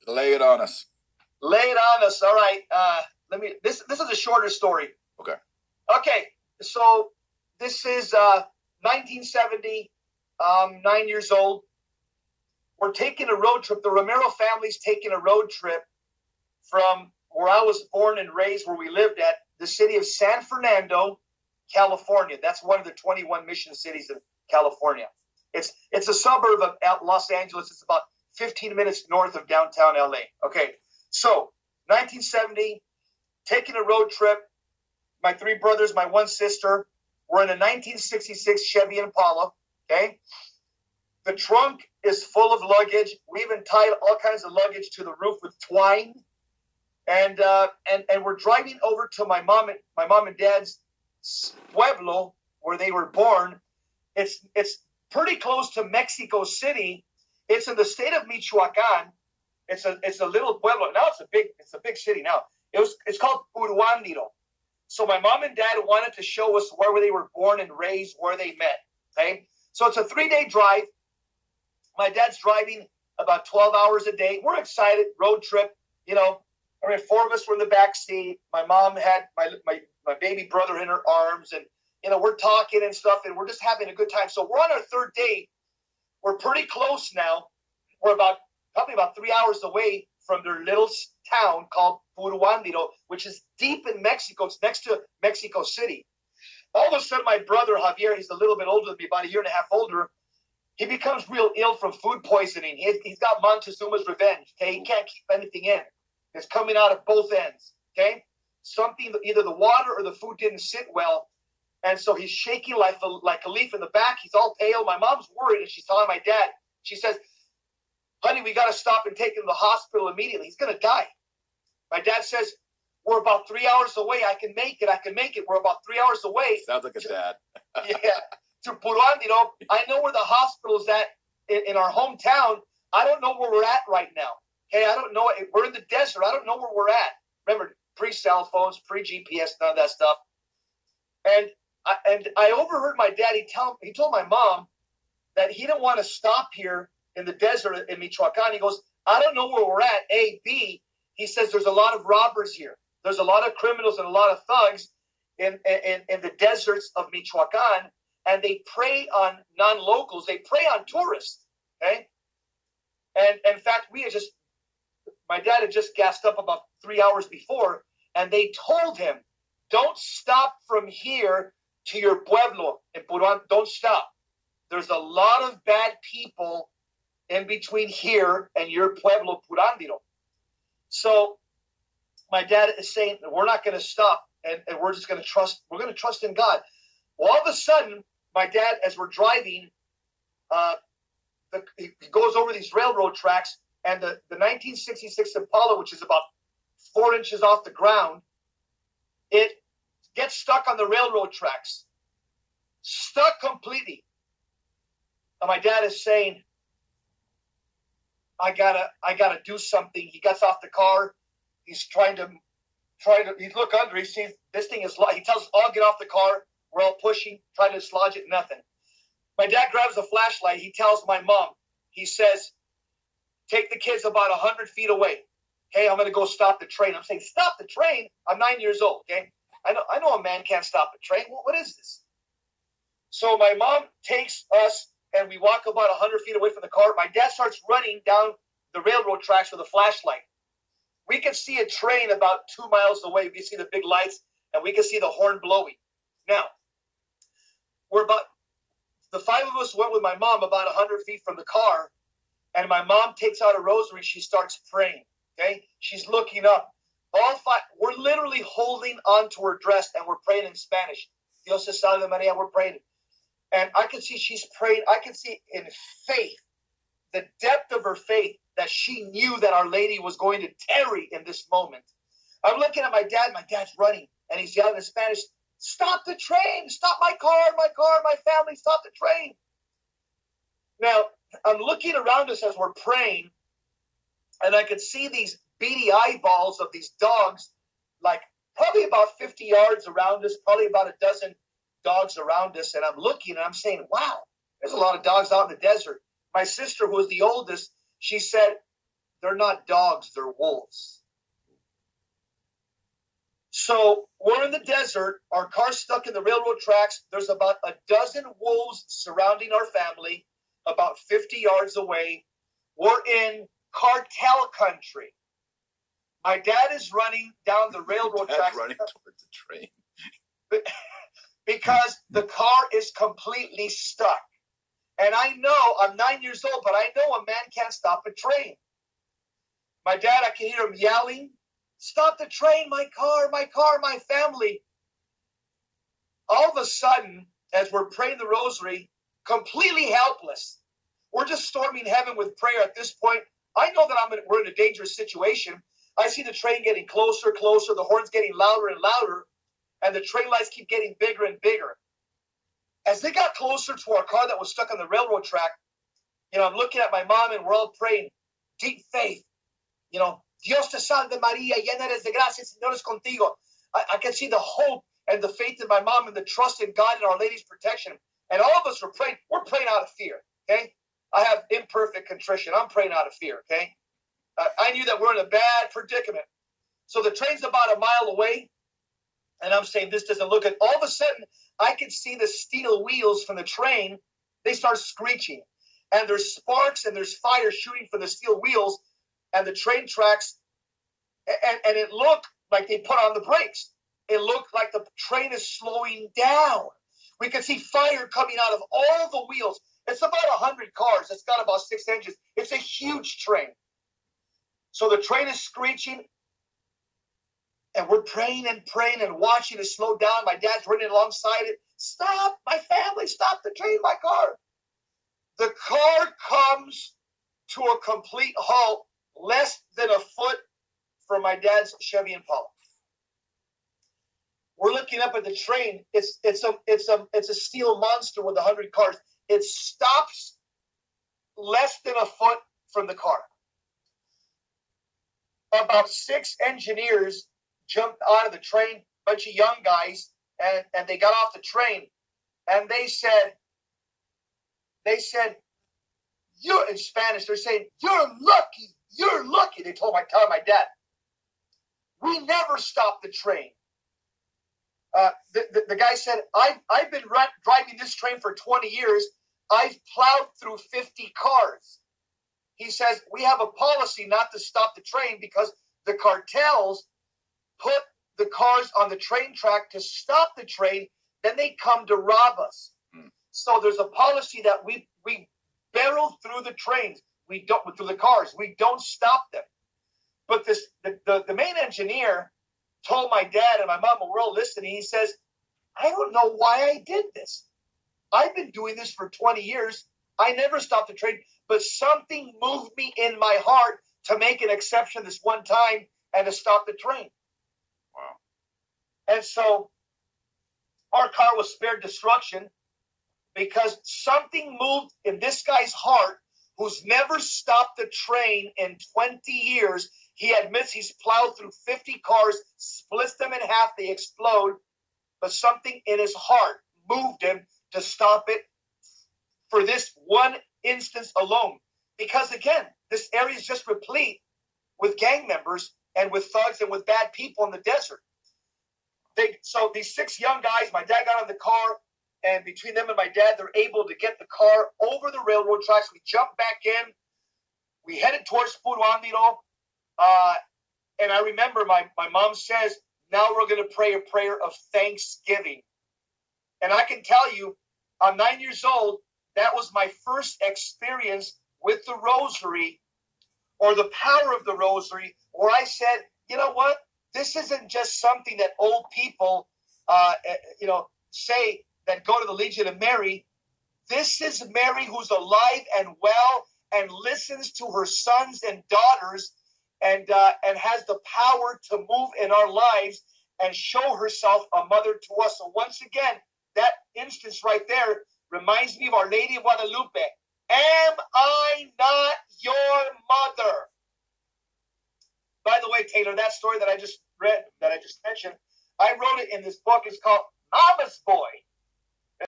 Lay it on us. Lay it on us. All right. This is a shorter story. Okay. Okay. So this is 1970. 9 years old. We're taking a road trip. The Romero family's taking a road trip from where I was born and raised, where we lived at, the city of San Fernando, California. That's one of the 21 mission cities in California. It's a suburb of Los Angeles. It's about 15 minutes north of downtown LA. Okay, so 1970, taking a road trip. My three brothers, my one sister. We're in a 1966 Chevy Impala. Okay, the trunk is full of luggage. We even tied all kinds of luggage to the roof with twine, and we're driving over to my mom and dad's pueblo where they were born. It's pretty close to Mexico City. It's in the state of Michoacan. It's a little pueblo. Now it's a big city now. It's called Puruándiro. So my mom and dad wanted to show us where they were born and raised, where they met. Okay. So it's a 3-day drive. My dad's driving about 12 hours a day. We're excited. Road trip. You know, I mean, 4 of us were in the back seat. My mom had my baby brother in her arms, and you know, we're talking and stuff, and we're just having a good time. So we're on our 3rd day. We're pretty close now. We're probably about 3 hours away from their little town called Puruándiro, which is deep in Mexico. It's next to Mexico City. All of a sudden, my brother, Javier, he's a little bit older than me, about a year and a half older. He becomes real ill from food poisoning. He's got Montezuma's revenge. Okay, he can't keep anything in. It's coming out of both ends. Okay, something, either the water or the food didn't sit well, and so he's shaking like a leaf in the back. He's all pale. My mom's worried, and she's telling my dad. She says, "Honey, we got to stop and take him to the hospital immediately. He's going to die." My dad says, "We're about 3 hours away. I can make it. We're about 3 hours away." Sounds like a dad. Yeah. To Puruándiro. I know where the hospital is at in our hometown. I don't know where we're at right now. Okay, I don't know. We're in the desert. I don't know where we're at. Remember, pre-cell phones, pre-GPS, none of that stuff. And I overheard my dad. He told my mom that he didn't want to stop here in the desert in Michoacan. He goes, "I don't know where we're at. A, B." He says there's a lot of robbers here. There's a lot of criminals and a lot of thugs in the deserts of Michoacan, and they prey on non-locals. They prey on tourists. Okay, and in fact, my dad had just gassed up about 3 hours before, and they told him, "Don't stop from here to your pueblo in Puruán. Don't stop. There's a lot of bad people in between here and your pueblo, Puruándiro." So my dad is saying, we're not going to stop, and we're just going to trust. We're going to trust in God. Well, all of a sudden, my dad, as we're driving, he goes over these railroad tracks, and the 1966 Impala, which is about 4 inches off the ground, it gets stuck on the railroad tracks. Stuck completely. And my dad is saying, I gotta do something. He gets off the car. He's trying to look under. He sees this thing is. He tells us all get off the car. We're all pushing, trying to dislodge it. Nothing. My dad grabs a flashlight. He tells my mom. He says, "Take the kids about 100 feet away. Okay, I'm gonna go stop the train." I'm saying, "Stop the train?" I'm 9 years old. Okay, I know a man can't stop a train. What is this? So my mom takes us, and we walk about 100 feet away from the car. My dad starts running down the railroad tracks with a flashlight. We can see a train about 2 miles away. We can see the big lights, and we can see the horn blowing. Now, the 5 of us went with my mom about 100 feet from the car, and my mom takes out a rosary. She starts praying. Okay, she's looking up. All 5, we're literally holding onto her dress, and we're praying in Spanish. Dios te salve Maria. We're praying. And I can see she's praying. I can see in faith, the depth of her faith, that she knew that Our Lady was going to tarry in this moment. I'm looking at my dad. My dad's running, and he's yelling in Spanish, "Stop the train! Stop my car, my family, stop the train!" Now, I'm looking around us as we're praying, and I could see these beady eyeballs of these dogs, like probably about 50 yards around us, probably about a dozen dogs around us. And I'm looking and I'm saying, wow, there's a lot of dogs out in the desert. My sister, who was the oldest, she said, They're not dogs, they're wolves. So we're in the desert, our car's stuck in the railroad tracks. There's about a dozen wolves surrounding our family, about 50 yards away. We're in cartel country. My dad is running down the railroad tracks. Running towards the train. Because the car is completely stuck. And I know, I'm 9 years old, but I know a man can't stop a train. My dad, I can hear him yelling, "Stop the train, my car, my family." All of a sudden, as we're praying the rosary, completely helpless, we're just storming heaven with prayer at this point. I know that we're in a dangerous situation. I see the train getting closer, closer, the horns getting louder and louder, and the train lights keep getting bigger and bigger. As they got closer to our car that was stuck on the railroad track, I'm looking at my mom and we're all praying, deep faith. Dios te salve María, llena eres de gracia, el Señor es contigo. I can see the hope and the faith in my mom and the trust in God and Our Lady's protection. And all of us were praying. We're praying out of fear, okay? I have imperfect contrition. I'm praying out of fear, okay? I knew that we're in a bad predicament. So the train's about a mile away, and I'm saying this doesn't look good. All of a sudden, I can see the steel wheels from the train. They start screeching, and there's sparks and there's fire shooting from the steel wheels and the train tracks, and it looked like they put on the brakes. It looked like the train is slowing down. We could see fire coming out of all the wheels. It's about 100 cars. It's got about 6 engines. It's a huge train. So the train is screeching, and we're praying and watching it slow down. My dad's running alongside it. "Stop, my family, stop the train, my car." The car comes to a complete halt, less than a foot from my dad's Chevy Impala. We're looking up at the train. It's a steel monster with 100 cars. It stops less than a foot from the car. About 6 engineers jumped out of the train, bunch of young guys, and they got off the train, and they said, "You're," in Spanish, they're saying, "You're lucky. You're lucky." They told my dad, "We never stopped the train." The guy said, I've been driving this train for 20 years. I've plowed through 50 cars. He says, "We have a policy not to stop the train because the cartels put the cars on the train track to stop the train. Then they come to rob us. So there's a policy that we barrel through the trains. We don't, through the cars. We don't stop them." But the main engineer told my dad and my mom, and we're all listening, he says, "I don't know why I did this. I've been doing this for 20 years. I never stopped the train, but something moved me in my heart to make an exception this one time and to stop the train." Wow. And so our car was spared destruction because something moved in this guy's heart who's never stopped the train in 20 years. He admits he's plowed through 50 cars, splits them in half, they explode, but something in his heart moved him to stop it for this one instance alone. Because again, this area is just replete with gang members and with thugs and with bad people in the desert. So these 6 young guys, my dad got on the car, and between them and my dad, they're able to get the car over the railroad tracks. We jumped back in. We headed towards Puruandiro. And I remember my mom says, "Now we're going to pray a prayer of thanksgiving." And I can tell you, I'm 9 years old. That was my first experience with the rosary, or the power of the rosary, where I said, you know what? This isn't just something that old people, say that go to the Legion of Mary. This is Mary who's alive and well and listens to her sons and daughters and has the power to move in our lives and show herself a mother to us. So once again, that instance right there reminds me of Our Lady of Guadalupe. Am I not your mother? By the way, Taylor, that story that I just read, that I just mentioned, I wrote it in this book. It's called Mama's Boy.